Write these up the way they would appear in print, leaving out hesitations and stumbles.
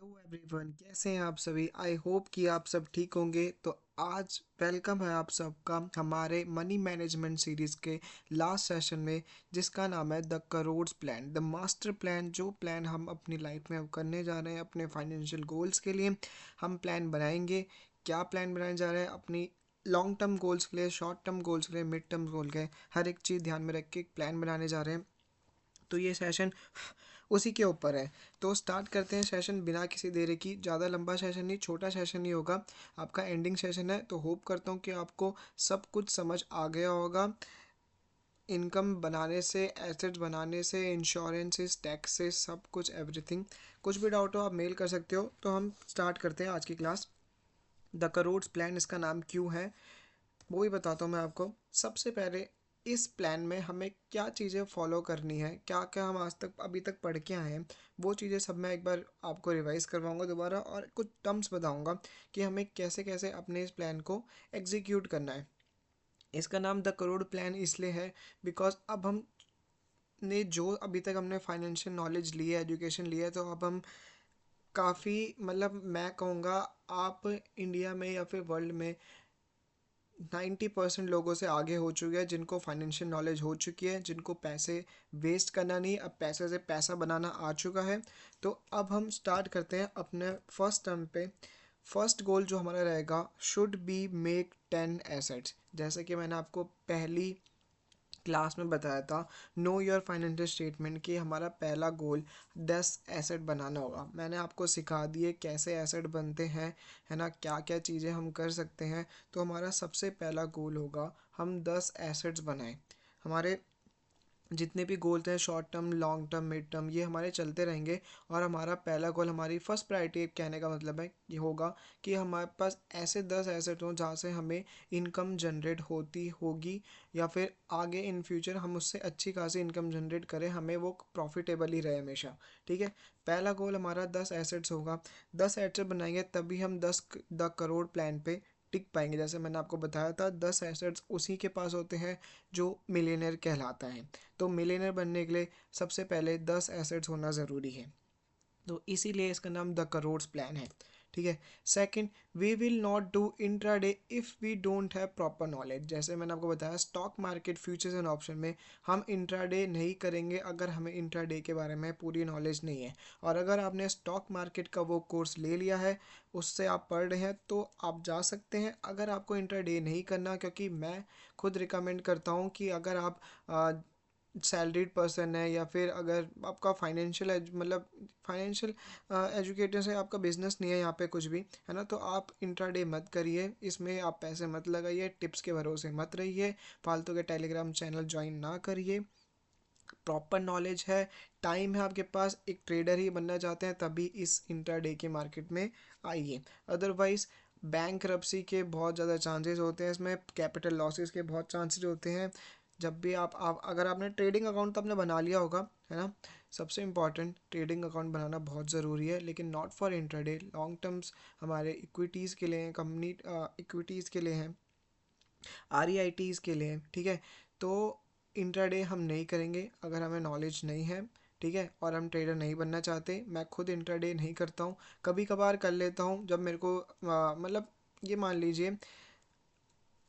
Hello everyone, कैसे हैं आप सभी। आई होप कि आप सब ठीक होंगे। तो आज वेलकम है आप सबका हमारे मनी मैनेजमेंट सीरीज़ के लास्ट सेशन में, जिसका नाम है the crores plan, the master plan. जो प्लान हम अपनी लाइफ में अब करने जा रहे हैं अपने फाइनेंशियल गोल्स के लिए, हम प्लान बनाएंगे। क्या प्लान बनाने जा रहे हैं अपनी लॉन्ग टर्म गोल्स के लिए, शॉर्ट टर्म गोल्स के लिए, मिड टर्म गोल के, हर एक चीज़ ध्यान में रख के एक प्लान बनाने जा रहे हैं। तो ये सेशन उसी के ऊपर है। तो स्टार्ट करते हैं सेशन बिना किसी देरी की। ज़्यादा लंबा सेशन नहीं, छोटा सेशन ही होगा। आपका एंडिंग सेशन है, तो होप करता हूँ कि आपको सब कुछ समझ आ गया होगा। इनकम बनाने से, एसेट्स बनाने से, इंश्योरेंसेस, टैक्सेस, सब कुछ, एवरीथिंग। कुछ भी डाउट हो आप मेल कर सकते हो। तो हम स्टार्ट करते हैं आज की क्लास। द करोड्स प्लान इसका नाम क्यों है वो भी बताता हूँ मैं आपको। सबसे पहले इस प्लान में हमें क्या चीज़ें फॉलो करनी है, क्या क्या हम आज तक अभी तक पढ़ के आए हैं, वो चीज़ें सब मैं एक बार आपको रिवाइज़ करवाऊँगा दोबारा, और कुछ टर्म्स बताऊँगा कि हमें कैसे कैसे अपने इस प्लान को एग्जीक्यूट करना है। इसका नाम द करोड़ प्लान इसलिए है बिकॉज अब हम ने जो अभी तक हमने फाइनेंशियल नॉलेज ली है, एजुकेशन ली है, तो अब हम काफ़ी, मतलब मैं कहूँगा, आप इंडिया में या फिर वर्ल्ड में 90% लोगों से आगे हो चुके हैं, जिनको फाइनेंशियल नॉलेज हो चुकी है, जिनको पैसे वेस्ट करना नहीं, अब पैसे से पैसा बनाना आ चुका है। तो अब हम स्टार्ट करते हैं अपने फर्स्ट टर्म पे। फर्स्ट गोल जो हमारा रहेगा, शुड बी मेक 10 एसेट्स। जैसे कि मैंने आपको पहली क्लास में बताया था, नो योर फाइनेंशियल स्टेटमेंट, कि हमारा पहला गोल 10 एसेट बनाना होगा। मैंने आपको सिखा दिए कैसे एसेट बनते हैं, है ना, क्या क्या चीज़ें हम कर सकते हैं। तो हमारा सबसे पहला गोल होगा हम 10 एसेट्स बनाएं। हमारे जितने भी गोल थे, short term, long term, mid term, ये हमारे चलते रहेंगे। और हमारा पहला गोल, हमारी फर्स्ट प्रायोरिटी कहने का मतलब है ये होगा कि हमारे पास ऐसे 10 एसेट हों जहाँ से हमें इनकम जनरेट होती होगी, या फिर आगे इन फ्यूचर हम उससे अच्छी खासी इनकम जनरेट करें, हमें वो प्रॉफिटेबल ही रहे हमेशा। ठीक है, पहला गोल हमारा 10 एसेट्स होगा। 10 एसेट बनाएंगे तभी हम 10 द करोड़ प्लान पे टिक पाएंगे। जैसे मैंने आपको बताया था, 10 एसेट्स उसी के पास होते हैं जो मिलियनर कहलाता है। तो मिलियनर बनने के लिए सबसे पहले 10 एसेट्स होना ज़रूरी है। तो इसीलिए इसका नाम द करोड्स प्लान है। ठीक है। Second, we will not do intraday if we don't have proper knowledge. जैसे मैंने आपको बताया, stock market, futures and option में हम इंट्राडे नहीं करेंगे अगर हमें इंट्राडे के बारे में पूरी नॉलेज नहीं है। और अगर आपने स्टॉक मार्केट का वो कोर्स ले लिया है, उससे आप पढ़ रहे हैं, तो आप जा सकते हैं। अगर आपको इंट्राडे नहीं करना, क्योंकि मैं खुद रिकमेंड करता हूँ कि अगर आप सैलरीड पर्सन है, या फिर अगर आपका फाइनेंशियल मतलब फाइनेंशियल एजुकेटर से आपका बिजनेस नहीं है यहाँ पे कुछ भी, है ना, तो आप इंट्राडे मत करिए। इसमें आप पैसे मत लगाइए, टिप्स के भरोसे मत रहिए, फालतू के टेलीग्राम चैनल ज्वाइन ना करिए। प्रॉपर नॉलेज है, टाइम है आपके पास, एक ट्रेडर ही बनना चाहते हैं, तभी इस इंट्राडे के मार्केट में आइए। अदरवाइज बैंकरप्सी के बहुत ज़्यादा चांसेस होते हैं, इसमें कैपिटल लॉसेस के बहुत चांसेस होते हैं। जब भी आप अगर आपने ट्रेडिंग अकाउंट तो आपने बना लिया होगा, है ना। सबसे इम्पॉर्टेंट, ट्रेडिंग अकाउंट बनाना बहुत ज़रूरी है, लेकिन not for intraday. Long terms हमारे इक्विटीज़ के लिए हैं, कंपनी इक्विटीज़ के लिए हैं, आरईआईटीज़ के लिए हैं। ठीक है। तो इंट्राडे हम नहीं करेंगे अगर हमें नॉलेज नहीं है। ठीक है, और हम ट्रेडर नहीं बनना चाहते। मैं खुद इंट्राडे नहीं करता हूँ, कभी कभार कर लेता हूँ जब मेरे को मतलब ये मान लीजिए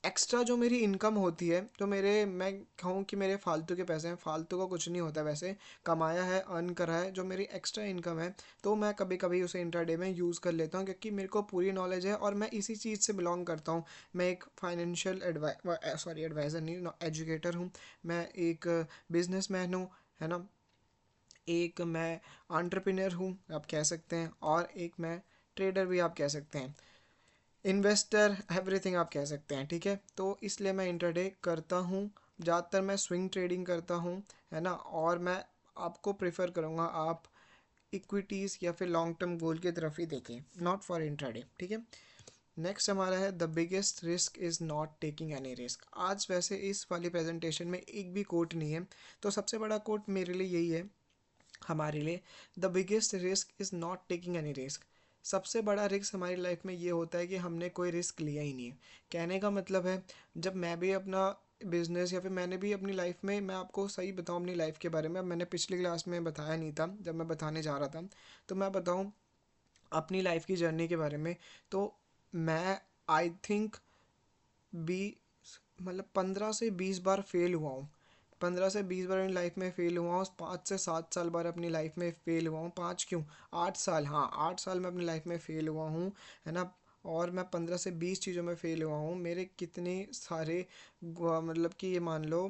एक्स्ट्रा जो मेरी इनकम होती है, तो मेरे, मैं कहूँ कि मेरे फालतू के पैसे हैं, फालतू का कुछ नहीं होता वैसे, कमाया है, अर्न करा है, जो मेरी एक्स्ट्रा इनकम है, तो मैं कभी कभी उसे इंट्राडे में यूज़ कर लेता हूँ, क्योंकि मेरे को पूरी नॉलेज है और मैं इसी चीज़ से बिलोंग करता हूँ। मैं एक फाइनेंशियल एडवाइज़र नहीं, एजुकेटर हूँ। मैं एक बिजनेसमैन हूँ, है ना। एक मैं एंटरप्रेन्योर हूँ आप कह सकते हैं, और एक मैं ट्रेडर भी आप कह सकते हैं, इन्वेस्टर, एवरीथिंग आप कह सकते हैं। ठीक है, तो इसलिए मैं इंट्राडे करता हूँ। ज़्यादातर मैं स्विंग ट्रेडिंग करता हूँ, है ना। और मैं आपको प्रेफर करूँगा आप इक्विटीज़ या फिर लॉन्ग टर्म गोल की तरफ ही देखें, नॉट फॉर इंट्राडे। ठीक है। नेक्स्ट हमारा है, the biggest risk is not taking any risk. आज वैसे इस वाली प्रेजेंटेशन में एक भी कोट नहीं है, तो सबसे बड़ा कोट मेरे लिए यही है, हमारे लिए, the biggest risk is not taking any risk. सबसे बड़ा रिस्क हमारी लाइफ में ये होता है कि हमने कोई रिस्क लिया ही नहीं है। कहने का मतलब है, जब मैं भी अपना बिजनेस, या फिर मैंने भी अपनी लाइफ में, मैं आपको सही बताऊं अपनी लाइफ के बारे में, अब मैंने पिछली क्लास में बताया नहीं था, जब मैं बताने जा रहा था, तो मैं बताऊं, अपनी लाइफ की जर्नी के बारे में, तो मैं आई थिंक बी मतलब 15 से 20 बार फेल हुआ हूँ। 15 से 20 बार अपनी लाइफ में फेल हुआ हूँ। 5 से 7 साल बार अपनी लाइफ में फेल हुआ हूँ। 5 क्यों, 8 साल, हाँ 8 साल में अपनी लाइफ में फेल हुआ हूँ, है ना। और मैं 15 से 20 चीज़ों में फेल हुआ हूँ। मेरे कितने सारे मतलब कि ये मान लो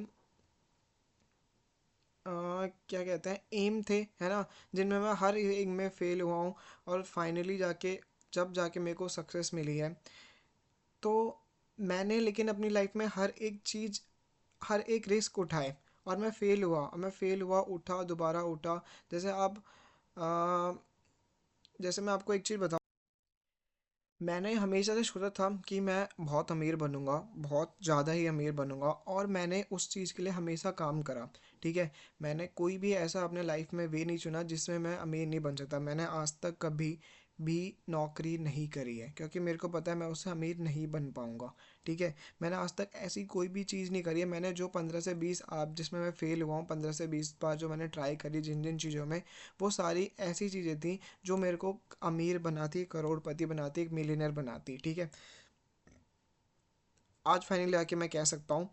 क्या कहते हैं एम थे, है ना, जिनमें मैं हर एक में फेल हुआ हूँ। और फाइनली जाके जब जाके मेरे को सक्सेस मिली है, तो मैंने लेकिन अपनी लाइफ में हर एक चीज़, हर एक रिस्क उठाए, और मैं फेल हुआ, उठा, दोबारा उठा। जैसे अब अ, जैसे मैं आपको एक चीज़ बताऊँ, मैंने हमेशा से सोचा था कि मैं बहुत अमीर बनूंगा, बहुत ज़्यादा ही अमीर बनूंगा, और मैंने उस चीज़ के लिए हमेशा काम करा। ठीक है, मैंने कोई भी ऐसा अपने लाइफ में वे नहीं चुना जिसमें मैं अमीर नहीं बन सकता। मैंने आज तक कभी भी नौकरी नहीं करी है, क्योंकि मेरे को पता है मैं उससे अमीर नहीं बन पाऊंगा। ठीक है, मैंने आज तक ऐसी कोई भी चीज़ नहीं करी है। मैंने जो 15 से 20 आप जिसमें मैं फ़ेल हुआ हूँ, 15 से 20 बार जो मैंने ट्राई करी जिन जिन चीज़ों में, वो सारी ऐसी चीज़ें थी जो मेरे को अमीर बनाती, करोड़पति बनाती, एक मिलियनर बनाती। ठीक है, आज फाइनली आके मैं कह सकता हूँ।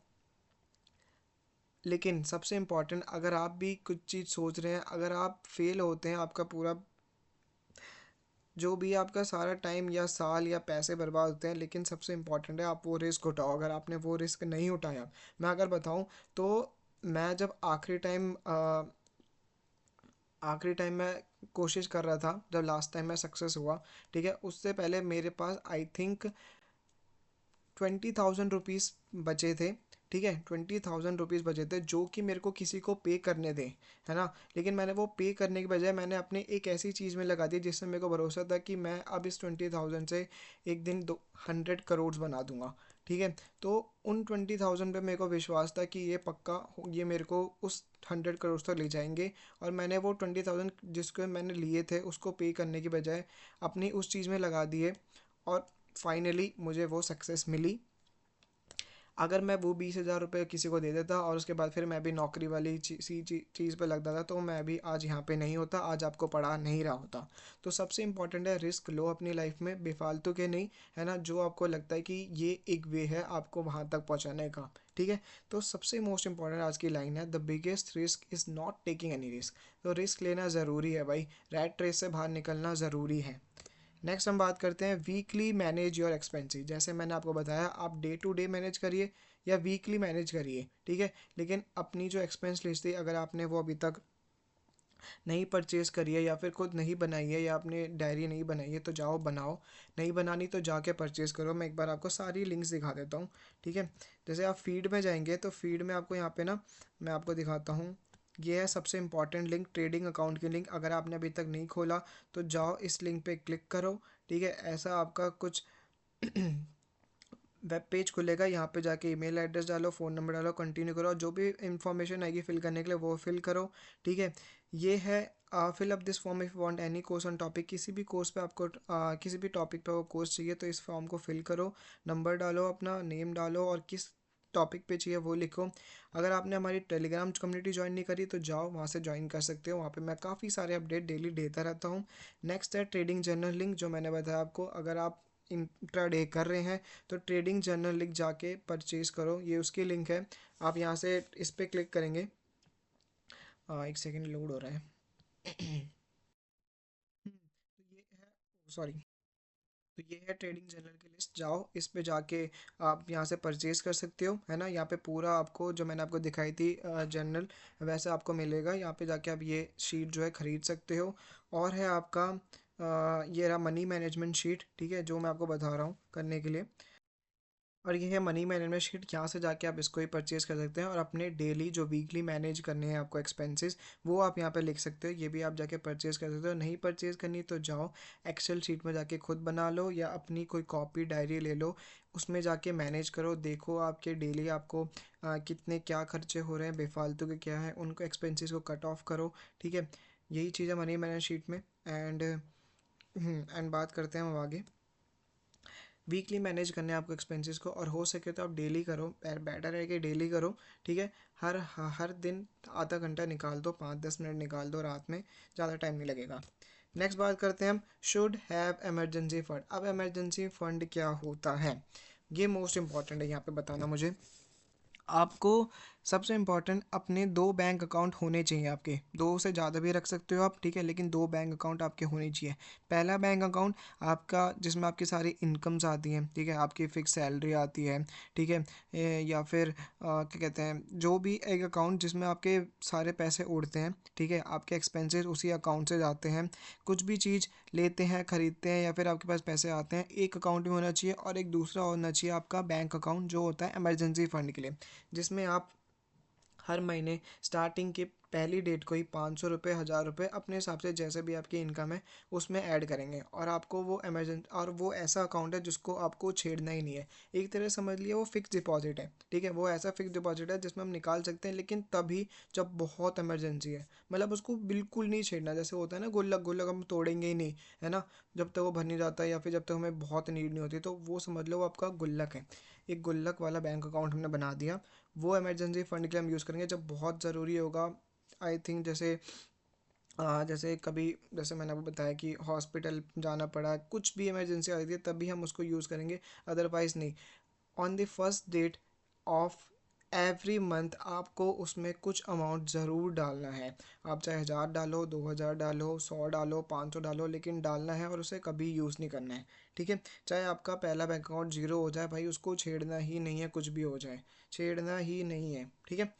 लेकिन सबसे इम्पॉर्टेंट, अगर आप भी कुछ चीज़ सोच रहे हैं, अगर आप फेल होते हैं, आपका पूरा जो भी आपका सारा टाइम या साल या पैसे बर्बाद होते हैं, लेकिन सबसे इम्पॉर्टेंट है आप वो रिस्क उठाओ। अगर आपने वो रिस्क नहीं उठाया, मैं अगर बताऊं तो मैं जब आखिरी टाइम मैं कोशिश कर रहा था, जब लास्ट टाइम मैं सक्सेस हुआ, ठीक है, उससे पहले मेरे पास आई थिंक 20,000 रुपीज़ बचे थे। ठीक है, 20,000 रुपीज़ बचे थे जो कि मेरे को किसी को पे करने थे, है ना। लेकिन मैंने वो पे करने के बजाय मैंने अपने एक ऐसी चीज़ में लगा दी जिसमें मेरे को भरोसा था कि मैं अब इस 20,000 से एक दिन 100 करोड़ बना दूंगा। ठीक है, तो उन 20,000 पे मेरे को विश्वास था कि ये पक्का ये मेरे को उस 100 करोड़ तक ले जाएंगे। और मैंने वो 20,000 जिसको मैंने लिए थे उसको पे करने की बजाय अपनी उस चीज़ में लगा दिए, और फाइनली मुझे वो सक्सेस मिली। अगर मैं वो 20,000 रुपये किसी को दे देता और उसके बाद फिर मैं भी नौकरी वाली चीज़ पे लग जाता, तो मैं भी आज यहाँ पे नहीं होता, आज आपको पढ़ा नहीं रहा होता। तो सबसे इम्पोर्टेंट है रिस्क लो अपनी लाइफ में, बेफालतू के नहीं, है ना। जो आपको लगता है कि ये एक वे है आपको वहाँ तक पहुँचाने का। ठीक है, तो सबसे मोस्ट इंपॉर्टेंट आज की लाइन है, the biggest risk is not taking any risk. तो रिस्क लेना ज़रूरी है भाई, रैट रेस से बाहर निकलना ज़रूरी है। नेक्स्ट हम बात करते हैं वीकली मैनेज योर एक्सपेंसेस। जैसे मैंने आपको बताया, आप डे टू डे मैनेज करिए या वीकली मैनेज करिए। ठीक है, लेकिन अपनी जो एक्सपेंस लिस्ट थी, अगर आपने वो अभी तक नहीं परचेज़ करी है या फिर खुद नहीं बनाई है या आपने डायरी नहीं बनाई है, तो जाओ बनाओ। नहीं बनानी तो जाके परचेज़ करो। मैं एक बार आपको सारी लिंक्स दिखा देता हूँ। ठीक है, जैसे आप फीड में जाएंगे तो फीड में आपको यहाँ पे ना, मैं आपको दिखाता हूँ। ये है सबसे इंपॉर्टेंट लिंक, ट्रेडिंग अकाउंट की लिंक। अगर आपने अभी तक नहीं खोला तो जाओ इस लिंक पे क्लिक करो। ठीक है, ऐसा आपका कुछ वेब पेज खुलेगा। यहाँ पे जाके ईमेल एड्रेस डालो, फ़ोन नंबर डालो, कंटिन्यू करो, और जो भी इंफॉर्मेशन आएगी फिल करने के लिए वो फिल करो। ठीक है, ये है fill up this form if want any course on topic. किसी भी कोर्स पे आपको किसी भी टॉपिक पे वो कोर्स चाहिए तो इस फॉर्म को फिल करो। नंबर डालो, अपना नेम डालो, और किस टॉपिक पे चाहिए वो लिखो। अगर आपने हमारी टेलीग्राम कम्युनिटी ज्वाइन नहीं करी तो जाओ वहाँ से ज्वाइन कर सकते हो। वहाँ पे मैं काफ़ी सारे अपडेट डेली देता रहता हूँ। नेक्स्ट है ट्रेडिंग जर्नल लिंक, जो मैंने बताया आपको। अगर आप इंट्राडे कर रहे हैं तो ट्रेडिंग जर्नल लिंक जाके परचेज़ करो, ये उसकी लिंक है। आप यहाँ से इस पर क्लिक करेंगे। एक सेकेंड लोड हो रहा है। तो ये है, सॉरी, तो ये है ट्रेडिंग जर्नल की लिस्ट। जाओ इस पे जाके आप यहाँ से परचेज़ कर सकते हो, है ना। यहाँ पे पूरा आपको जो मैंने आपको दिखाई थी जर्नल, वैसे आपको मिलेगा। यहाँ पे जाके आप ये शीट जो है ख़रीद सकते हो। और है आपका ये रहा मनी मैनेजमेंट शीट। ठीक है, जो मैं आपको बता रहा हूँ करने के लिए। और ये है मनी मैनेजमेंट शीट, यहाँ से जाके आप इसको ही परचेज़ कर सकते हैं, और अपने डेली जो वीकली मैनेज करने हैं आपको एक्सपेंसेस, वो आप यहाँ पे लिख सकते हो। ये भी आप जाके परचेज़ कर सकते हो। नहीं परचेज़ करनी तो जाओ एक्सेल शीट में जाके खुद बना लो, या अपनी कोई कॉपी डायरी ले लो, उसमें जाके मैनेज करो। देखो आपके डेली आपको कितने क्या खर्चे हो रहे हैं, बेफालतू के क्या है, उनको एक्सपेंसेस को कट ऑफ करो। ठीक है, यही चीज़ है मनी मैनेज शीट में। एंड बात करते हैं हम आगे। वीकली मैनेज करने हैं आपको एक्सपेंसेस को, और हो सके तो आप डेली करो, बेटर है कि डेली करो। ठीक है, हर दिन आधा घंटा निकाल दो, 5-10 मिनट निकाल दो रात में, ज़्यादा टाइम नहीं लगेगा। नेक्स्ट बात करते हैं हम शुड हैव इमरजेंसी फंड। अब इमरजेंसी फंड क्या होता है, ये मोस्ट इंपॉर्टेंट है यहाँ पे बताना मुझे। आपको सबसे इम्पॉर्टेंट अपने दो बैंक अकाउंट होने चाहिए आपके, दो से ज़्यादा भी रख सकते हो आप, ठीक है, लेकिन दो बैंक अकाउंट आपके होने चाहिए। पहला बैंक अकाउंट आपका जिसमें आपकी सारी इनकम्स आती हैं, ठीक है, आपकी फ़िक्स सैलरी आती है, ठीक है, या फिर क्या कहते हैं, जो भी एक अकाउंट जिसमें आपके सारे पैसे उड़ते हैं, ठीक है, आपके एक्सपेंसेस उसी अकाउंट से जाते हैं। कुछ भी चीज़ लेते हैं, ख़रीदते हैं, या फिर आपके पास पैसे आते हैं, एक अकाउंट में होना चाहिए, और एक दूसरा होना चाहिए आपका बैंक अकाउंट जो होता है इमरजेंसी फ़ंड के लिए, जिसमें आप हर महीने स्टार्टिंग की पहली डेट को ही 500 रुपये, 1000 रुपये अपने हिसाब से जैसे भी आपकी इनकम है उसमें ऐड करेंगे, और आपको वो और वो ऐसा अकाउंट है जिसको आपको छेड़ना ही नहीं है। एक तरह से समझ लिए वो फिक्स डिपॉजिट है, ठीक है, वो ऐसा फिक्स डिपॉजिट है जिसमें हम निकाल सकते हैं, लेकिन तभी जब बहुत इमरजेंसी है, मतलब उसको बिल्कुल नहीं छेड़ना। जैसे होता है ना गुल्लक, गुल्लक हम तोड़ेंगे ही नहीं, है ना, जब तक वो भर नहीं जाता, या फिर जब तक हमें बहुत नीड नहीं होती, तो वो समझ लो वो आपका गुल्लक है। एक गुल्लक वाला बैंक अकाउंट हमने बना दिया, वो इमरजेंसी फ़ंड के लिए हम यूज़ करेंगे जब बहुत ज़रूरी होगा। आई थिंक जैसे कभी, जैसे मैंने आपको बताया कि हॉस्पिटल जाना पड़ा, कुछ भी इमरजेंसी आ रही है, तभी हम उसको यूज़ करेंगे, अदरवाइज़ नहीं। On the first date of every month आपको उसमें कुछ अमाउंट ज़रूर डालना है। आप चाहे 1000 डालो, 2000 डालो, 100 डालो, 500 डालो, लेकिन डालना है, और उसे कभी यूज़ नहीं करना है, ठीक है। चाहे आपका पहला बैंक अकाउंट ज़ीरो हो जाए भाई, उसको छेड़ना ही नहीं है, कुछ भी हो जाए छेड़ना ही नहीं है, ठीक है।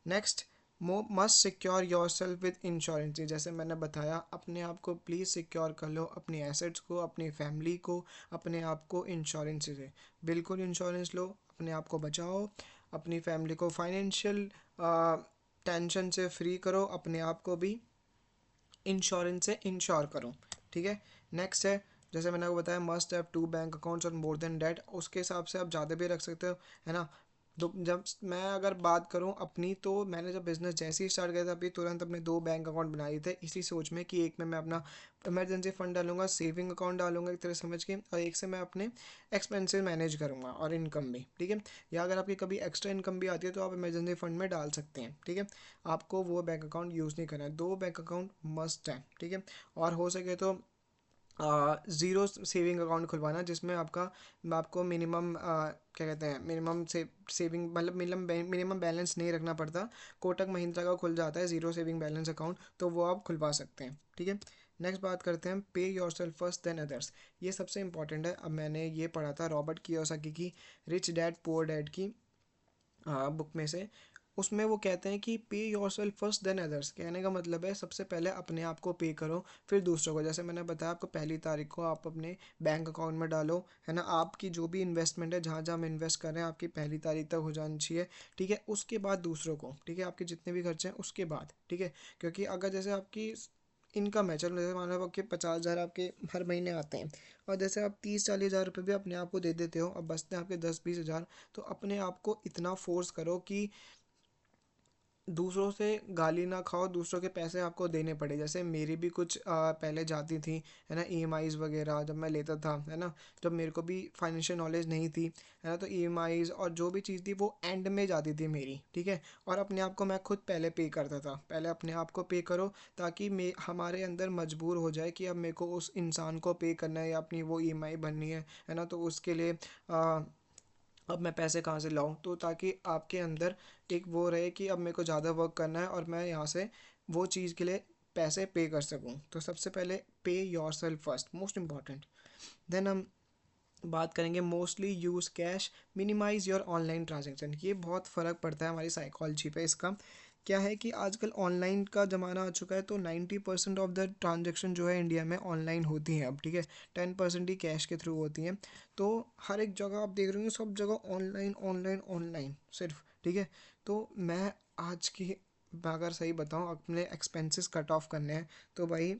Next, must secure your self with insurance. जैसे मैंने बताया, अपने आप को प्लीज़ सिक्योर कर लो, अपनी एसेट्स को, अपनी फैमिली को, अपने आप को इंश्योरेंस से बिल्कुल इंश्योरेंस लो, अपने आप को बचाओ, अपनी फैमिली को फाइनेंशियल टेंशन से फ्री करो, अपने आप को भी इंश्योरेंस से इंश्योर करो, ठीक है। नेक्स्ट है, जैसे मैंने आपको बताया, must have two bank accounts और मोर देन डैट, उसके हिसाब से आप ज़्यादा भी रख सकते हो, है ना। तो जब मैं अगर बात करूं अपनी, तो मैंने जब बिज़नेस जैसे ही स्टार्ट किया था, अभी तुरंत अपने दो बैंक अकाउंट बना लिए थे, इसी सोच में कि एक में मैं अपना इमरजेंसी फ़ंड डालूंगा, सेविंग अकाउंट डालूंगा एक तरह समझ के, और एक से मैं अपने एक्सपेंसेस मैनेज करूंगा और इनकम भी, ठीक है। या अगर आपकी कभी एक्स्ट्रा इनकम भी आती है तो आप इमरजेंसी फ़ंड में डाल सकते हैं, ठीक है। आपको वो बैंक अकाउंट यूज़ नहीं करना है, दो बैंक अकाउंट मस्ट है, ठीक है। और हो सके तो ज़ीरो सेविंग अकाउंट खुलवाना, जिसमें आपको मिनिमम क्या कहते हैं, मिनिमम सेविंग, मतलब मिनिमम बैलेंस नहीं रखना पड़ता। कोटक महिंद्रा का खुल जाता है ज़ीरो सेविंग बैलेंस अकाउंट, तो वो आप खुलवा सकते हैं, ठीक है। नेक्स्ट बात करते हैं पे yourself first than others. ये सबसे इंपॉर्टेंट है। अब मैंने ये पढ़ा था रॉबर्ट कियोसाकी की रिच डैड पुअर डैड की बुक में से। उसमें वो कहते हैं कि पे yourself first than others, कहने का मतलब है सबसे पहले अपने आप को पे करो, फिर दूसरों को। जैसे मैंने बताया आपको, पहली तारीख को आप अपने बैंक अकाउंट में डालो, है ना, आपकी जो भी इन्वेस्टमेंट है, जहाँ जहाँ हम इन्वेस्ट कर रहे हैं, आपकी पहली तारीख तक हो जानी चाहिए, ठीक है। उसके बाद दूसरों को, ठीक है, आपके जितने भी खर्चे हैं उसके बाद, ठीक है। क्योंकि अगर जैसे आपकी इनकम है, चलो जैसे मान लो आपके 50,000 आपके हर महीने आते हैं, और जैसे आप 30-40 हज़ार रुपये भी अपने आप को दे देते हो, अब बचते हैं आपके 10-20 हज़ार, तो अपने आप को इतना फोर्स करो कि दूसरों से गाली ना खाओ, दूसरों के पैसे आपको देने पड़े। जैसे मेरी भी कुछ पहले जाती थी, है ना, ईएमआईज़ वगैरह जब मैं लेता था, है ना, जब मेरे को भी फाइनेंशियल नॉलेज नहीं थी, है ना, तो ईएमआईज़ और जो भी चीज़ थी वो एंड में जाती थी मेरी, ठीक है। और अपने आप को मैं खुद पहले पे करता था। पहले अपने आप को पे करो, ताकि हमारे अंदर मजबूर हो जाए कि अब मेरे को उस इंसान को पे करना है, या अपनी वो ईएमआई भरनी है ना, तो उसके लिए अब मैं पैसे कहाँ से लाऊं, तो ताकि आपके अंदर एक वो रहे कि अब मेरे को ज़्यादा वर्क करना है, और मैं यहाँ से वो चीज़ के लिए पैसे पे कर सकूँ। तो सबसे पहले pay yourself first, most important. Then हम बात करेंगे mostly use cash, minimise your online transaction. ये बहुत फ़र्क पड़ता है हमारी साइकोलॉजी पे इसका। क्या है कि आजकल ऑनलाइन का ज़माना आ चुका है, तो 90% ऑफ द ट्रांजेक्शन जो है इंडिया में ऑनलाइन होती हैं अब, ठीक है। 10% ही कैश के थ्रू होती हैं। तो हर एक जगह आप देख रहे होंगे, सब जगह ऑनलाइन ऑनलाइन ऑनलाइन सिर्फ, ठीक है। तो मैं आज की अगर सही बताऊँ, अपने एक्सपेंसेस कट ऑफ करने हैं, तो भाई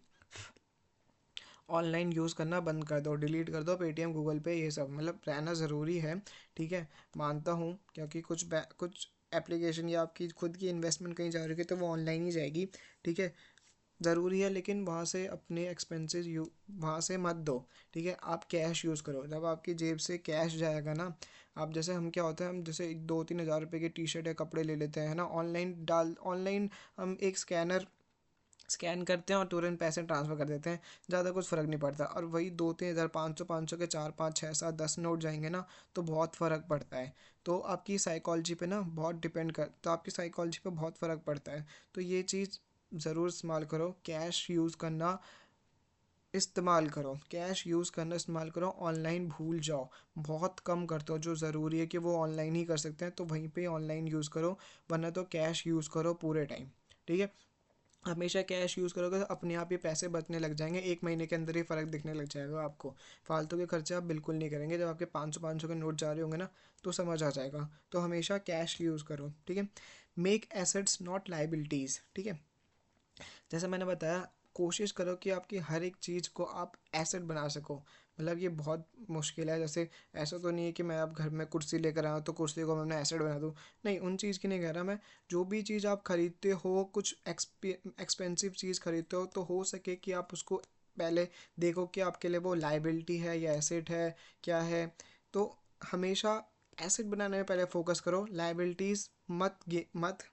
ऑनलाइन यूज़ करना बंद कर दो, डिलीट कर दो पेटीएम, गूगल पे, ये सब मतलब रहना ज़रूरी है, ठीक है। मानता हूँ, क्योंकि कुछ एप्लीकेशन या आपकी खुद की इन्वेस्टमेंट कहीं जा रही है तो वो ऑनलाइन ही जाएगी, ठीक है, ज़रूरी है। लेकिन वहाँ से अपने एक्सपेंसेस वहाँ से मत दो, ठीक है। आप कैश यूज़ करो। जब आपकी जेब से कैश जाएगा ना, आप जैसे हम क्या होता है, हम जैसे 2-3 हज़ार रुपये की टी शर्ट या कपड़े ले लेते हैं, है ना, ऑनलाइन हम एक स्कैनर स्कैन करते हैं और तुरंत पैसे ट्रांसफ़र कर देते हैं, ज़्यादा कुछ फ़र्क नहीं पड़ता। और वही 2-3 हज़ार, 500 के 4, 5, 6, 7, 10 नोट जाएंगे ना, तो बहुत फ़र्क पड़ता है। तो आपकी साइकोलॉजी पे ना बहुत डिपेंड कर तो आपकी साइकोलॉजी पे बहुत फ़र्क पड़ता है। तो ये चीज़ ज़रूर इस्तेमाल करो, कैश यूज़ करना इस्तेमाल करो, कैश यूज़ करना इस्तेमाल करो। ऑनलाइन भूल जाओ, बहुत कम करते हो। जो ज़रूरी है कि वो ऑनलाइन ही कर सकते हैं तो वहीं पे ऑनलाइन यूज़ करो, वरना तो कैश यूज़ करो पूरे टाइम। ठीक है, हमेशा कैश यूज़ करोगे तो अपने आप ही पैसे बचने लग जाएंगे, 1 महीने के अंदर ही फ़र्क दिखने लग जाएगा आपको। फालतू के खर्चे आप बिल्कुल नहीं करेंगे। जब आपके 500 के नोट जा रहे होंगे ना, तो समझ आ जाएगा। तो हमेशा कैश यूज़ करो। ठीक है, मेक एसेट्स नॉट लाइबिलिटीज़। ठीक है, जैसे मैंने बताया, कोशिश करो कि आपकी हर एक चीज़ को आप एसेट बना सको। मतलब ये बहुत मुश्किल है। जैसे ऐसा तो नहीं है कि मैं अब घर में कुर्सी लेकर आया हूँ तो कुर्सी को मैं अपना एसेट बना दूँ। नहीं, उन चीज़ की नहीं कह रहा मैं। जो भी चीज़ आप खरीदते हो, कुछ एक्सपेंसिव चीज़ खरीदते हो, तो हो सके कि आप उसको पहले देखो कि आपके लिए वो लाइबिलिटी है या एसेट है, क्या है। तो हमेशा एसेट बनाने में पहले फोकस करो, लाइबिलिटीज़ मत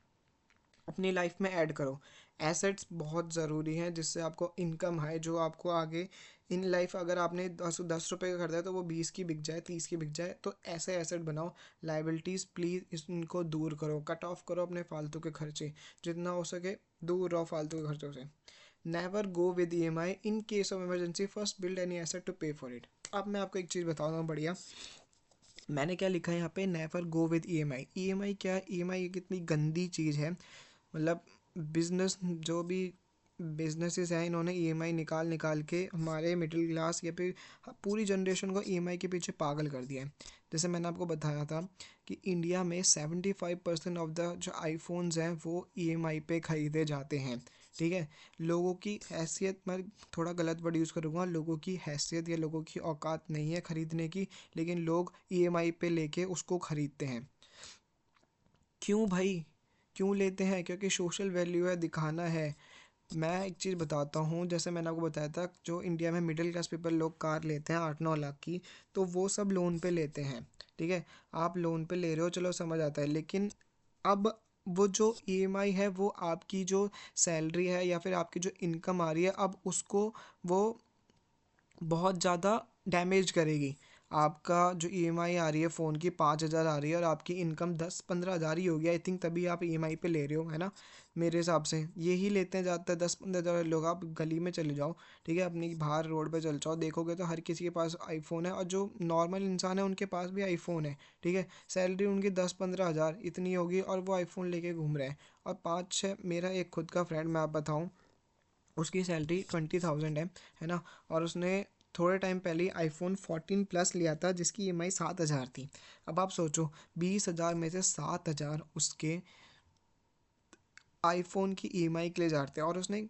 अपनी लाइफ में ऐड करो। एसेट्स बहुत ज़रूरी हैं, जिससे आपको इनकम है, जो आपको आगे इन लाइफ, अगर आपने 10 10 रुपये का खरीदा है तो वो 20 की बिक जाए, 30 की बिक जाए। तो ऐसे एसेट बनाओ। लाइबिलिटीज़ प्लीज़ इनको दूर करो, कट ऑफ करो अपने फालतू के खर्चे, जितना हो सके दूर रहो फालतू के खर्चों से। Never go with EMI in case of emergency, first build any asset to pay for it. अब मैं आपको एक चीज़ बताता हूँ बढ़िया। मैंने क्या लिखा है यहाँ पे, never go with EMI। EMI क्या है? EMI कितनी गंदी चीज़ है। मतलब बिजनेस, जो भी बिजनेसेस हैं, इन्होंने EMI निकाल निकाल के हमारे मिडिल क्लास या फिर पूरी जनरेशन को EMI के पीछे पागल कर दिया है। जैसे मैंने आपको बताया था कि इंडिया में 75% ऑफ द जो आईफोन्स हैं वो EMI पे ख़रीदे जाते हैं। ठीक है, लोगों की हैसियत, मैं थोड़ा गलत वर्ड यूज़ करूँगा, लोगों की हैसियत या लोगों की औकात नहीं है ख़रीदने की, लेकिन लोग EMI पे लेके उसको ख़रीदते हैं। क्यों भाई? क्यों लेते हैं? क्योंकि सोशल वैल्यू है, दिखाना है। मैं एक चीज़ बताता हूँ, जैसे मैंने आपको बताया था, जो इंडिया में मिडिल क्लास पीपल लोग कार लेते हैं 8 9 लाख की, तो वो सब लोन पे लेते हैं। ठीक है, आप लोन पे ले रहे हो, चलो समझ आता है, लेकिन अब वो जो EMI है वो आपकी जो सैलरी है या फिर आपकी जो इनकम आ रही है, अब उसको वो बहुत ज़्यादा डैमेज करेगी। आपका जो EMI आ रही है फ़ोन की 5,000 आ रही है और आपकी इनकम 10 15 हज़ार ही होगी आई थिंक, तभी आप EMI पे ले रहे हो, है ना। मेरे हिसाब से यही लेते हैं ज़्यादातर 10 15 हज़ार लोग। आप गली में चले जाओ, ठीक है, अपनी बाहर रोड पे चल जाओ, देखोगे तो हर किसी के पास आईफोन है, और जो नॉर्मल इंसान है उनके पास भी आईफोन है। ठीक है, सैलरी उनकी 10 15 हज़ार इतनी होगी और वो आईफोन लेके घूम रहे हैं। और 5 6, मेरा एक खुद का फ्रेंड, मैं आप बताऊँ, उसकी सैलरी 20,000 है ना, और उसने थोड़े टाइम पहले ही iPhone 14 Plus लिया था, जिसकी EMI 7,000 थी। अब आप सोचो, 20,000 में से 7,000 उसके आईफोन की EMI के लिए जाते हैं। और उसने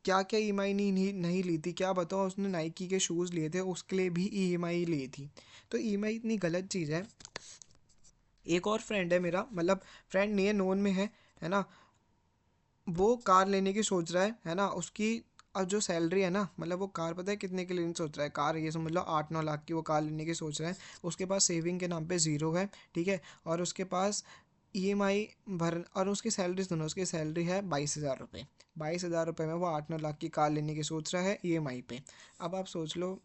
क्या क्या EMI नहीं ली थी, क्या बताओ। उसने नाइकी के शूज़ लिए थे, उसके लिए भी EMI ली थी। तो EMI इतनी गलत चीज़ है। एक और फ्रेंड है मेरा, मतलब फ्रेंड नहीं है, नोन में है ना। वो कार लेने की सोच रहा है ना। उसकी अब जो सैलरी है ना, मतलब वो कार पता है कितने के लेने सोच रहा है, कार ये समझ लो 8 9 लाख की वो कार लेने की सोच रहा है। उसके पास सेविंग के नाम पे ज़ीरो है। ठीक है, और उसके पास EMI भर, और उसकी सैलरी सुनो, उसकी सैलरी है 22,000 रुपये। 22,000 रुपये में वो 8 9 लाख की कार लेने की सोच रहा है EMI पे। अब आप सोच लो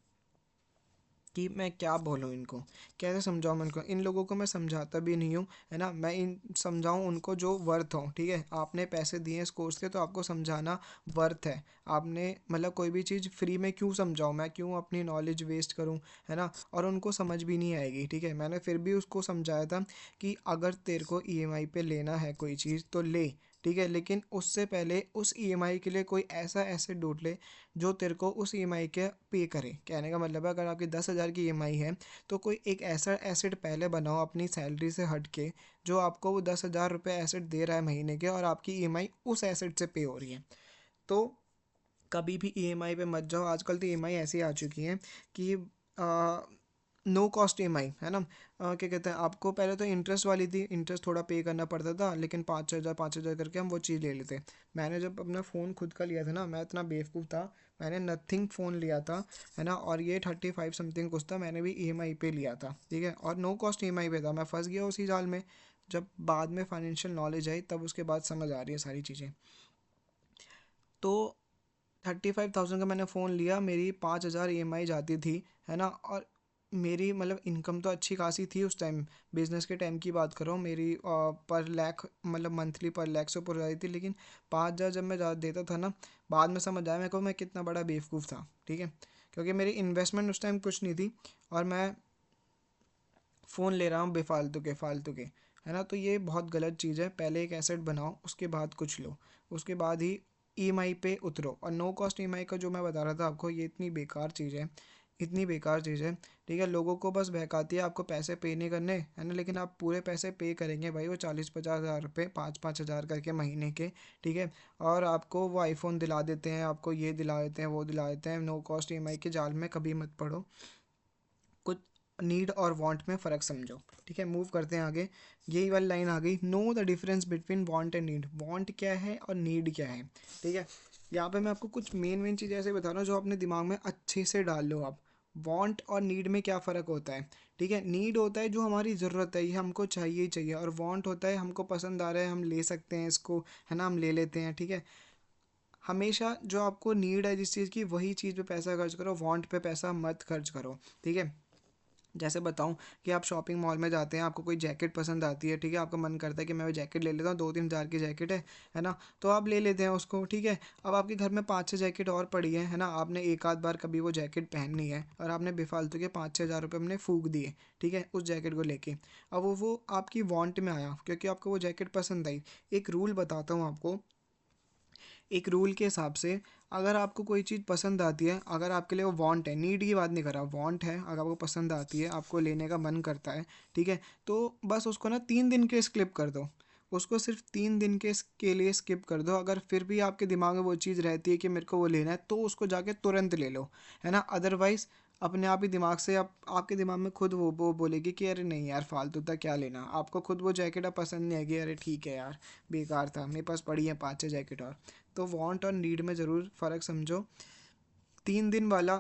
कि मैं क्या बोलूँ इनको, कैसे समझाऊँ मैं इनको। इन लोगों को मैं समझाता भी नहीं हूँ, है ना। मैं इन समझाऊँ उनको जो वर्थ हो। ठीक है, आपने पैसे दिए इस कोर्स के, तो आपको समझाना वर्थ है। आपने मतलब कोई भी चीज़ फ्री में क्यों समझाऊँ मैं, क्यों अपनी नॉलेज वेस्ट करूँ, है ना। और उनको समझ भी नहीं आएगी। ठीक है, मैंने फिर भी उसको समझाया था कि अगर तेरे को EMI पे लेना है कोई चीज़ तो ले। ठीक है, लेकिन उससे पहले उस EMI के लिए कोई ऐसा एसेट ढूंढ ले जो तेरे को उस EMI के पे करे। कहने का मतलब है, अगर आपकी 10,000 की EMI है, तो कोई एक ऐसा एसेट पहले बनाओ अपनी सैलरी से हट के, जो आपको वो 10,000 रुपये एसेट दे रहा है महीने के, और आपकी EMI उस एसेट से पे हो रही है। तो कभी भी EMI पे मत जाओ। आजकल तो EMI ऐसी आ चुकी हैं कि नो कॉस्ट EMI, है ना। क्या कहते हैं, आपको पहले तो इंटरेस्ट वाली थी, इंटरेस्ट थोड़ा पे करना पड़ता था, लेकिन 5,000 5,000 करके हम वो चीज़ ले लेते। मैंने जब अपना फ़ोन खुद का लिया था ना, मैं इतना बेवकूफ़ था, मैंने नथिंग फ़ोन लिया था, है ना, और ये 35 समथिंग कुछ था, मैंने भी EMI पे लिया था। ठीक है, और नो कॉस्ट EMI पे था। मैं फंस गया उसी जाल में। जब बाद में फाइनेंशियल नॉलेज आई, तब उसके बाद समझ आ रही है सारी चीज़ें। तो 35,000 का मैंने फ़ोन लिया, मेरी 5,000 ईएमआई जाती थी, है ना। और मेरी मतलब इनकम तो अच्छी खासी थी उस टाइम, बिजनेस के टाइम की बात कर रहा हूँ। मेरी पर लैख मतलब मंथली पर लैख से ऊपर जाती थी, लेकिन 5,000 जब मैं देता था ना, बाद में समझ आया मेरे को मैं कितना बड़ा बेवकूफ़ था, ठीक है। क्योंकि मेरी इन्वेस्टमेंट उस टाइम कुछ नहीं थी, और मैं फ़ोन ले रहा हूँ बेफालतू के फालतू के, है ना। तो ये बहुत गलत चीज़ है। पहले एक एसेट बनाओ, उसके बाद कुछ लो, उसके बाद ही ईएमआई पे उतरो। और नो कॉस्ट ईएमआई का जो मैं बता रहा था आपको, ये इतनी बेकार चीज़ है, इतनी बेकार चीज़ है, ठीक है। लोगों को बस बहकाती है, आपको पैसे पे नहीं करने, है ना, लेकिन आप पूरे पैसे पे करेंगे भाई, वो 40-50 हज़ार रुपये, 5-5 हज़ार करके महीने के, ठीक है। और आपको वो आईफोन दिला देते हैं, आपको ये दिला देते हैं, वो दिला देते हैं। नो कॉस्ट ईएमआई के जाल में कभी मत पड़ो, कुछ नीड और वांट में फ़र्क समझो, ठीक है। मूव करते हैं आगे। यही वाली लाइन आ गई, know the difference between want and need. Want क्या है और नीड क्या है, ठीक है। यहाँ पे मैं आपको कुछ मेन मेन चीज़ें ऐसे बता रहा हूँ जो अपने दिमाग में अच्छे से डाल लो आप। वांट और नीड में क्या फ़र्क होता है, ठीक है। नीड होता है जो हमारी ज़रूरत है, ये हमको चाहिए ही चाहिए। और वांट होता है हमको पसंद आ रहा है, हम ले सकते हैं इसको, है ना, हम ले लेते हैं, ठीक है। हमेशा जो आपको नीड है जिस चीज़ की, वही चीज़ पे पैसा खर्च करो, वांट पे पैसा मत खर्च करो, ठीक है। जैसे बताऊँ कि आप शॉपिंग मॉल में जाते हैं, आपको कोई जैकेट पसंद आती है, ठीक है, आपका मन करता है कि मैं वो जैकेट ले लेता हूँ, 2-3 हज़ार की जैकेट है ना। तो आप ले लेते हैं उसको, ठीक है। अब आपके घर में 5-6 जैकेट और पड़ी है ना, आपने एक आध बार कभी वो जैकेट पहननी है, और आपने बेफालतू के 5-6 हज़ार रुपये अपने फूक दिए, ठीक है, उस जैकेट को लेके। अब वो आपकी वांट में आया क्योंकि आपको वो जैकेट पसंद आई। एक रूल बताता हूँ आपको, एक रूल के हिसाब से, अगर आपको कोई चीज़ पसंद आती है, अगर आपके लिए वो वांट है, नीड की बात नहीं कर रहा, वांट है, अगर आपको पसंद आती है, आपको लेने का मन करता है, ठीक है, तो बस उसको ना 3 दिन के स्किप कर दो। उसको सिर्फ 3 दिन के लिए स्किप कर दो। अगर फिर भी आपके दिमाग में वो चीज़ रहती है कि मेरे को वो लेना है, तो उसको जाके तुरंत ले लो, है ना। अदरवाइज़ अपने आप ही दिमाग से, आप आपके दिमाग में खुद वो बोलेगी कि अरे नहीं यार, फालतू था, क्या लेना। आपको खुद वो जैकेट अब पसंद नहीं आएगी, अरे ठीक है यार, बेकार था, मेरे पास पड़ी है 5-6 जैकेट और। तो वांट और नीड में ज़रूर फ़र्क समझो। 3 दिन वाला,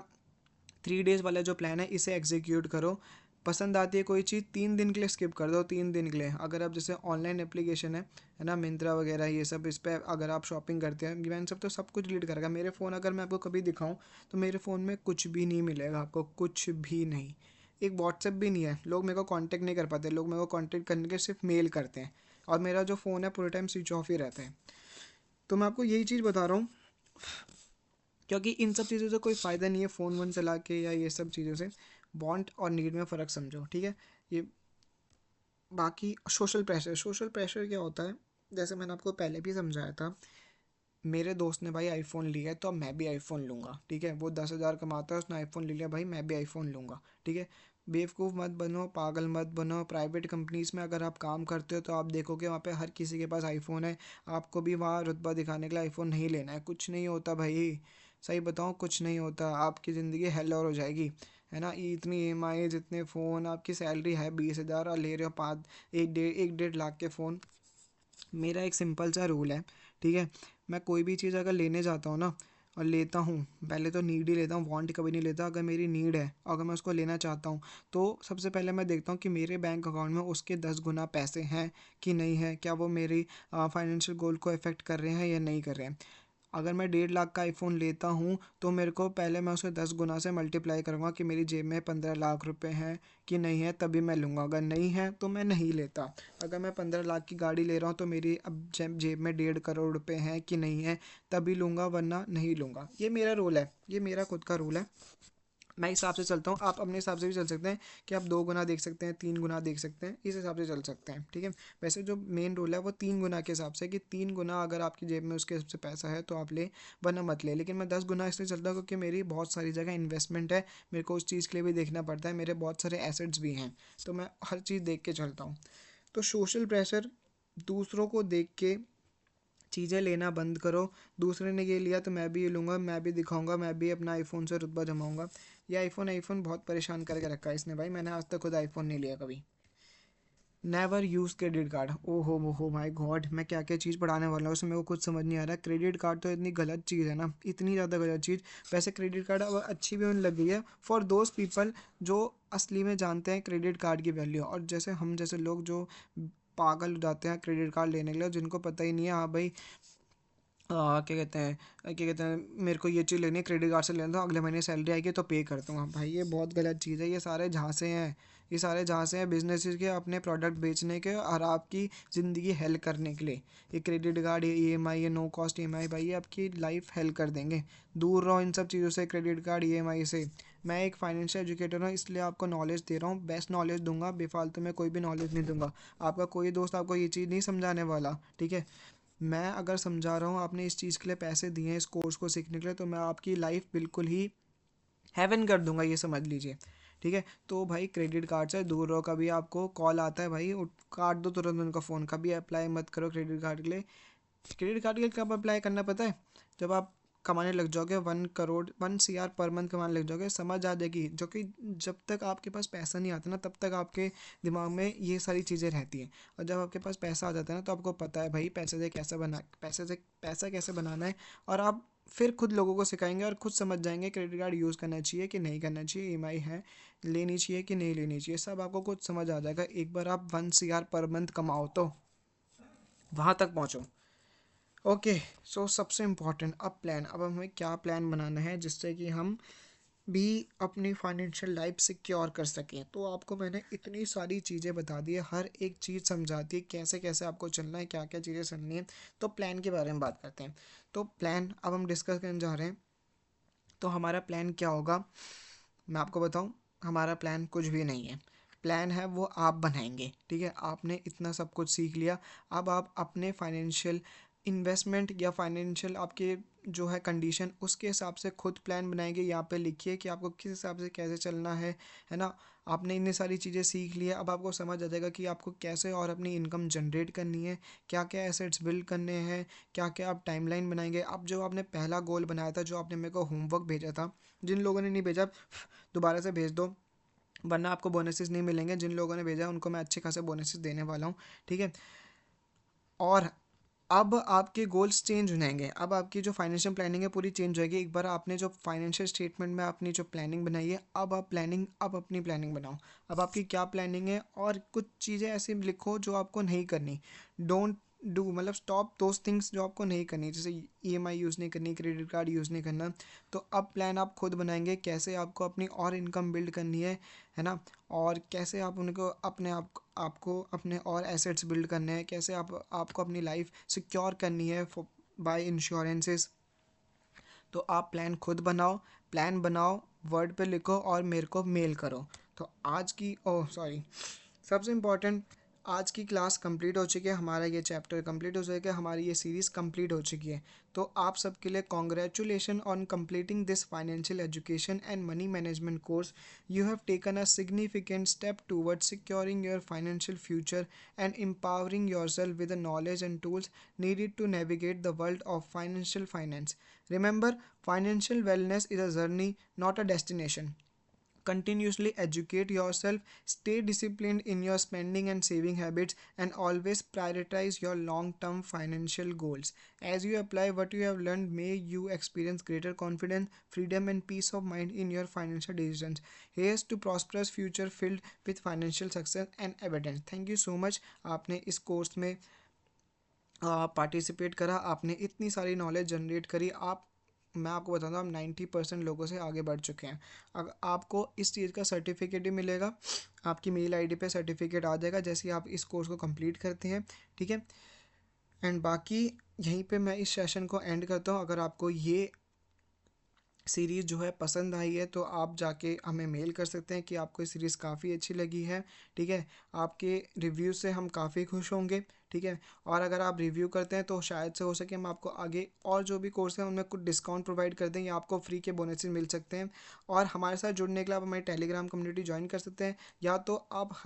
3 डेज़ वाला जो प्लान है, इसे एग्जीक्यूट करो। पसंद आती है कोई चीज़, 3 दिन के लिए स्किप कर दो, 3 दिन के लिए। अगर आप जैसे ऑनलाइन एप्लीकेशन है ना, मिंत्रा वगैरह ये सब, इस पर अगर आप शॉपिंग करते हैं, मैंने सब तो सब कुछ डिलीट करेगा। मेरे फ़ोन अगर मैं आपको कभी दिखाऊं, तो मेरे फ़ोन में कुछ भी नहीं मिलेगा आपको, कुछ भी नहीं। एक व्हाट्सएप भी नहीं है, लोग मेरे को कांटेक्ट नहीं कर पाते, लोग मेरे को कांटेक्ट करने के सिर्फ मेल करते हैं। और मेरा जो फ़ोन है पूरे टाइम स्विच ऑफ ही रहता है। तो मैं आपको यही चीज़ बता रहा हूँ, क्योंकि इन सब चीज़ों से कोई फ़ायदा नहीं है, फ़ोन वोन चला के या ये सब चीज़ों से। वांट और नीड में फ़र्क समझो, ठीक है। ये बाकी सोशल प्रेशर, सोशल प्रेशर क्या होता है, जैसे मैंने आपको पहले भी समझाया था। मेरे दोस्त ने भाई आईफोन लिया है, तो अब मैं भी आईफोन लूँगा, ठीक है। वो 10,000 कमाता है, उसने आईफोन ले लिया, भाई मैं भी आईफोन लूँगा, ठीक है। बेवकूफ़ मत बनो, पागल मत बनो। प्राइवेट कंपनीज़ में अगर आप काम करते हो, तो आप देखोगे वहाँ पे हर किसी के पास आईफोन है। आपको भी वहाँ रुतबा दिखाने के लिए आईफोन नहीं लेना है, कुछ नहीं होता भाई। सही बताऊँ, कुछ नहीं होता, आपकी ज़िंदगी हेल और हो जाएगी, है ना। इतनी ईएमआई, जितने फ़ोन, आपकी सैलरी है 20,000 और ले रहे हो 1-1.5 लाख के फ़ोन। मेरा एक सिंपल सा रूल है, ठीक है। मैं कोई भी चीज़ अगर लेने जाता हूँ ना, और लेता हूँ, पहले तो नीड ही लेता हूँ, वांट कभी नहीं लेता। अगर मेरी नीड है, अगर मैं उसको लेना चाहता हूँ, तो सबसे पहले मैं देखता हूँ कि मेरे बैंक अकाउंट में उसके 10 गुना पैसे हैं कि नहीं है, क्या वो मेरी फाइनेंशियल गोल को इफ़ेक्ट कर रहे हैं या नहीं कर रहे हैं। अगर मैं 1.5 लाख का आईफोन लेता हूँ, तो मेरे को पहले मैं उसे 10 गुना से मल्टीप्लाई करूँगा कि मेरी जेब में 15 लाख रुपए हैं कि नहीं है, तभी मैं लूँगा। अगर नहीं है तो मैं नहीं लेता। अगर मैं 15 लाख की गाड़ी ले रहा हूँ, तो मेरी अब जेब में 1.5 करोड़ रुपए हैं कि नहीं है, तभी लूँगा, वरना नहीं लूँगा। ये मेरा रूल है, ये मेरा खुद का रूल है। मैं हिसाब से चलता हूँ, आप अपने हिसाब से भी चल सकते हैं कि आप 2 गुना देख सकते हैं, 3 गुना देख सकते हैं, इस हिसाब से चल सकते हैं, ठीक है। वैसे जो मेन रूल है वो 3 गुना के हिसाब से, कि 3 गुना अगर आपकी जेब में उसके हिसाब से पैसा है तो आप ले, वरना मत ले। लेकिन मैं 10 गुना इसलिए चलता हूँ क्योंकि मेरी बहुत सारी जगह इन्वेस्टमेंट है, मेरे को उस चीज़ के लिए भी देखना पड़ता है, मेरे बहुत सारे एसेट्स भी हैं, तो मैं हर चीज़ देख के चलता हूँ। तो सोशल प्रेशर, दूसरों को देख के चीज़ें लेना बंद करो। दूसरे ने ये लिया तो मैं भी ये लूँगा, मैं भी दिखाऊंगा, मैं भी अपना आईफोन से रुतबा जमाऊंगा। ये आईफोन आईफोन बहुत परेशान करके रखा है इसने भाई, मैंने आज तक खुद आईफोन नहीं लिया कभी। नेवर यूज़ क्रेडिट कार्ड, ओ हो माई गॉड, मैं क्या क्या चीज़ पढ़ाने वाला हूँ उसमें मेरे को कुछ समझ नहीं आ रहा। क्रेडिट कार्ड तो इतनी गलत चीज़ है ना, इतनी ज़्यादा गलत चीज़। वैसे क्रेडिट कार्ड अब अच्छी भी होने लग गई है फॉर दोज पीपल जो असली में जानते हैं क्रेडिट कार्ड की वैल्यू। और जैसे हम जैसे लोग जो पागल हो जाते हैं क्रेडिट कार्ड लेने के लिए, जिनको पता ही नहीं है, हाँ भाई क्या कहते हैं मेरे को ये चीज़ लेनी है, क्रेडिट कार्ड से लेना था, अगले महीने सैलरी आएगी तो पे कर दूंगा। भाई ये बहुत गलत चीज़ है। ये सारे झांसे हैं, ये सारे झांसे हैं बिजनेस के अपने प्रोडक्ट बेचने के और आपकी ज़िंदगी हेल करने के लिए। ये क्रेडिट कार्ड, ये ईएमआई, ये नो कॉस्ट ईएमआई, भाई ये आपकी लाइफ हेल कर देंगे। दूर रहो इन सब चीज़ों से, क्रेडिट कार्ड, ईएमआई से। मैं एक फाइनेंशियल एजुकेटर हूँ, इसलिए आपको नॉलेज दे रहा हूँ, बेस्ट नॉलेज दूंगा, बेफालतू में कोई भी नॉलेज नहीं दूंगा। आपका कोई दोस्त आपको ये चीज़ नहीं समझाने वाला, ठीक है। मैं अगर समझा रहा हूँ, आपने इस चीज़ के लिए पैसे दिए हैं इस कोर्स को सीखने के लिए, तो मैं आपकी लाइफ बिल्कुल ही हेवन कर दूंगा, ये समझ लीजिए, ठीक है। तो भाई क्रेडिट कार्ड से दूर रहो। कभी आपको कॉल आता है भाई, काट दो तुरंत उनका फ़ोन। कभी अप्लाई मत करो क्रेडिट कार्ड के लिए। क्रेडिट कार्ड के लिए कब अप्लाई करना पता है? जब आप कमाने लग जाओगे 1 करोड़ 1 CR पर मंथ कमाने लग जाओगे, समझ आ जाएगी। जो कि जब तक आपके पास पैसा नहीं आता ना, तब तक आपके दिमाग में ये सारी चीज़ें रहती हैं। और जब आपके पास पैसा आ जाता है ना, तो आपको पता है भाई पैसे से पैसा कैसे बनाना है। और आप फिर खुद लोगों को सिखाएंगे और खुद समझ जाएंगे क्रेडिट कार्ड यूज़ करना चाहिए कि नहीं करना चाहिए, ईएमआई है लेनी चाहिए कि नहीं लेनी चाहिए, सब आपको खुद समझ आ जाएगा। एक बार आप 1 CR पर मंथ कमाओ तो वहाँ तक पहुँचो। ओके, सो सबसे इम्पोर्टेंट अब प्लान। अब हमें क्या प्लान बनाना है जिससे कि हम भी अपनी फाइनेंशियल लाइफ सिक्योर कर सकें। तो आपको मैंने इतनी सारी चीज़ें बता दी है, हर एक चीज़ समझाती है कैसे कैसे आपको चलना है, क्या क्या चीज़ें चलनी है। तो प्लान के बारे में बात करते हैं। तो प्लान अब हम डिस्कस करने जा रहे हैं। तो हमारा प्लान क्या होगा, मैं आपको बताऊं। हमारा प्लान कुछ भी नहीं है। प्लान है वो आप बनाएंगे, ठीक है। आपने इतना सब कुछ सीख लिया, अब आप अपने फाइनेंशियल इन्वेस्टमेंट या फाइनेंशियल आपके जो है कंडीशन, उसके हिसाब से खुद प्लान बनाएंगे। यहाँ पे लिखिए कि आपको किस हिसाब से कैसे चलना है ना। आपने इतनी सारी चीज़ें सीख ली है, अब आपको समझ आ जाएगा कि आपको कैसे और अपनी इनकम जनरेट करनी है, क्या क्या एसेट्स बिल्ड करने हैं, क्या क्या आप टाइमलाइन बनाएंगे। अब जो आपने पहला गोल बनाया था, जो आपने मेरे को होमवर्क भेजा था, जिन लोगों ने नहीं भेजा दोबारा से भेज दो, वरना आपको बोनसेस नहीं मिलेंगे। जिन लोगों ने भेजा उनको मैं अच्छे खासे बोनसेस देने वाला हूँ, ठीक है। और अब आपके गोल्स चेंज हो जाएंगे। अब आपकी जो फाइनेंशियल प्लानिंग है पूरी चेंज हो जाएगी। एक बार आपने जो फाइनेंशियल स्टेटमेंट में अपनी जो प्लानिंग बनाई है, अब अपनी प्लानिंग बनाओ। अब आपकी क्या प्लानिंग है, और कुछ चीज़ें ऐसी लिखो जो आपको नहीं करनी। डोंट डू, मतलब स्टॉप दोज थिंग्स जो आपको नहीं करनी, जैसे ईएमआई यूज़ नहीं करनी, क्रेडिट कार्ड यूज़ नहीं करना। तो अब प्लान आप खुद बनाएंगे, कैसे आपको अपनी और इनकम बिल्ड करनी है ना। और कैसे आप उनको अपने आपको अपने और एसेट्स बिल्ड करने हैं, कैसे आपको अपनी लाइफ सिक्योर करनी है बाय इंश्योरेंसेस। तो आप प्लान खुद बनाओ। प्लान बनाओ, वर्ड पे लिखो और मेरे को मेल करो। तो आज की, ओह सॉरी, सबसे इम्पोर्टेंट, आज की क्लास कंप्लीट हो चुकी है, हमारा ये चैप्टर कंप्लीट हो चुका है, हमारी ये सीरीज़ कंप्लीट हो चुकी है। तो आप सबके लिए congratulation on completing this financial education and money management course. You have taken a significant step towards securing your financial future and empowering yourself with the knowledge and tools needed to navigate the world of financial finance. Remember, financial wellness is a journey, not a destination. Continuously educate yourself, stay disciplined in your spending and saving habits, and always prioritize your long term financial goals. As you apply what you have learned, may you experience greater confidence, freedom, and peace of mind in your financial decisions. Here's to prosperous future filled with financial success and abundance. Thank you so much. आपने इस course में participate करा, आपने इतनी सारी knowledge generate करी। आप, मैं आपको बताता हूँ, आप 90% लोगों से आगे बढ़ चुके हैं। अब आपको इस चीज़ का सर्टिफिकेट भी मिलेगा, आपकी मेल आईडी पे सर्टिफिकेट आ जाएगा जैसे ही आप इस कोर्स को कंप्लीट करते हैं, ठीक है। एंड बाकी यहीं पे मैं इस सेशन को एंड करता हूँ। अगर आपको ये सीरीज़ जो है पसंद आई है, तो आप जाके हमें मेल कर सकते हैं कि आपको ये सीरीज़ काफ़ी अच्छी लगी है, ठीक है। आपके रिव्यू से हम काफ़ी खुश होंगे, ठीक है। और अगर आप रिव्यू करते हैं तो शायद से हो सके हम आपको आगे और जो भी कोर्स हैं उनमें कुछ डिस्काउंट प्रोवाइड कर दें, या आपको फ्री के बोनसेस मिल सकते हैं। और हमारे साथ जुड़ने के लिए आप हमारी टेलीग्राम कम्युनिटी ज्वाइन कर सकते हैं, या तो आप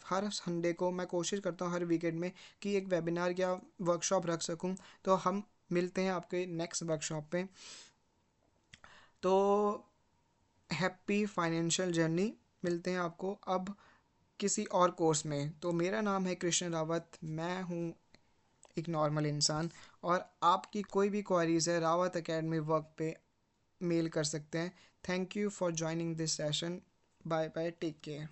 हर संडे को, मैं कोशिश करता हूँ हर वीकेंड में कि एक वेबिनार या वर्कशॉप रख सकूँ। तो हम मिलते हैं आपके नेक्स्ट वर्कशॉप पे। तो हैप्पी फाइनेंशियल जर्नी। मिलते हैं आपको अब किसी और कोर्स में। तो मेरा नाम है कृष्ण रावत, मैं हूँ एक नॉर्मल इंसान। और आपकी कोई भी क्वारीज है रावत एकेडमी वर्क पे मेल कर सकते हैं। Thank you for joining this session. Bye bye, take care.